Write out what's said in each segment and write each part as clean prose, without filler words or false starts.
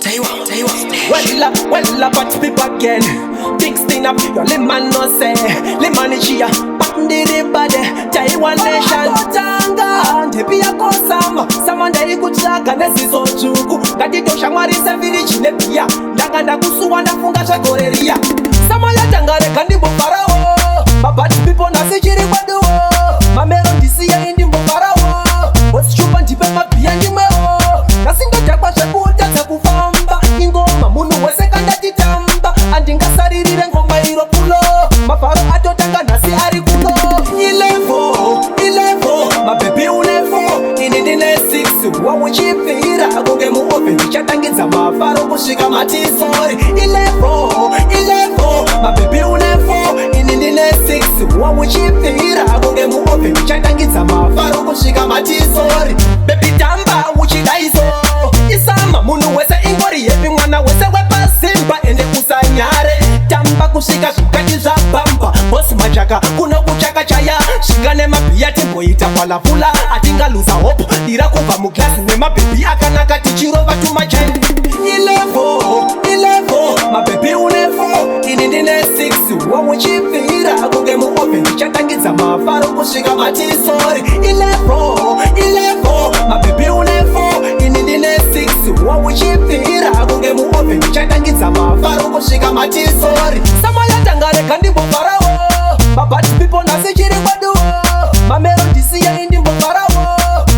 Well, but people again. Big sting up, your Leeman no say. Leeman is Chiya, pandi the body. Taiwan nation. Yatanga, tepi ya kosama. Samanda ikuchaka nesizo chuku. Gatito shamari seviri chinepia. Ndaganda kusuwa nafunga chakoreria. Sama Yatanga rekandi mboparawo. Babati people nasichiri kwaduwo. Mamero ndisiya indi mboparawo. Wasichupa ntipe mapia njimeo. Nasinga chakwa shakuta zakufamba. Ingoma munu wesekanda titamba. Andingasaririre ngoma iropulo. Maparo atotanga nasi arikulo. Ilevo, mabebi ulevo. Inindine 6 wamuchipira. Agonge muope chatangidza mafaro kushika matisori. Ilevo, mabebi ulevo. Inindine 6 wamuchipira. Agonge muope chatangidza mafaro kushika matisori. Baby tamba uchidaizo. Isama munu wese ingori yepi mwana wese wepa simba ende usanyare. Tamba kushika shukati za bamba. Bosi machaka kuno kuchaka chaya. Shikane mapia tempo ita pala fula. Atinga luza hope dira kupa muklasi. Nema baby akanaka tichirova tumacheni. Ilevo, mabebi ulevo. Inindine 6 wamuchipira. Agonge muope chatangidza mafaro kushika matisori. Ilevo, mabebi ulevo. Inindine 6 wamuchipira. Agonge muope chatangidza mafaro kushika matisori. Sama Yatanga rekandi mboparawo. Babati people nasichiri kwaduwo. Mamero ndisiya indi mboparawo.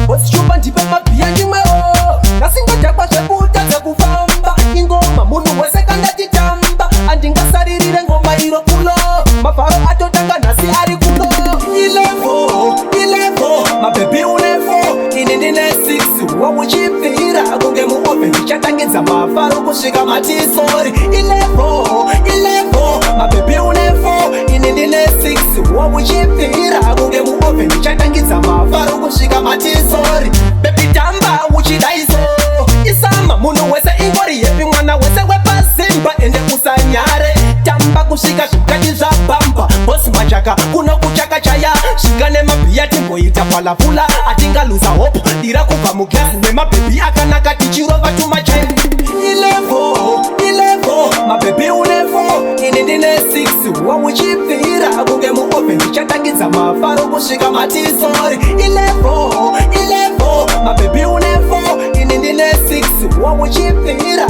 Wasichupa ntipe mapia njimeo. Nasinga chakwa shakuta zakufamba. Ingoma munu wesekanda titamba. Andingasaririre ngoma iropulo. Mafaro atotanga nasi arikulo. Ilevo, mabebi ulevo. Inindine 6 wamuchipira. Agonge muope chatangidza mafaro kushika matisori. Ilevo, mabebi ulevo. Inindine 6 wamuchipira. Agonge muope chatangidza mafaro kushika matisori. Baby tamba uchidaizo. Isama munu wese ingori yepi mwana wese wepa simba ende usanyare. Tamba kushika shukati za bamba. Bosi machaka kuno kuchaka chaya. Shikane mapia timbo ita pala fula. Atinga luza hope dira kupa muklasi. Nema baby akanaka tichirova tumacheni. Ilevo, mabebi ulevo. Inindine 6 wamuchipira. Agonge muope chatangidza mafaro kushika matisori. Ilevo, mabebi ulevo. Inindine 6 wamuchipira.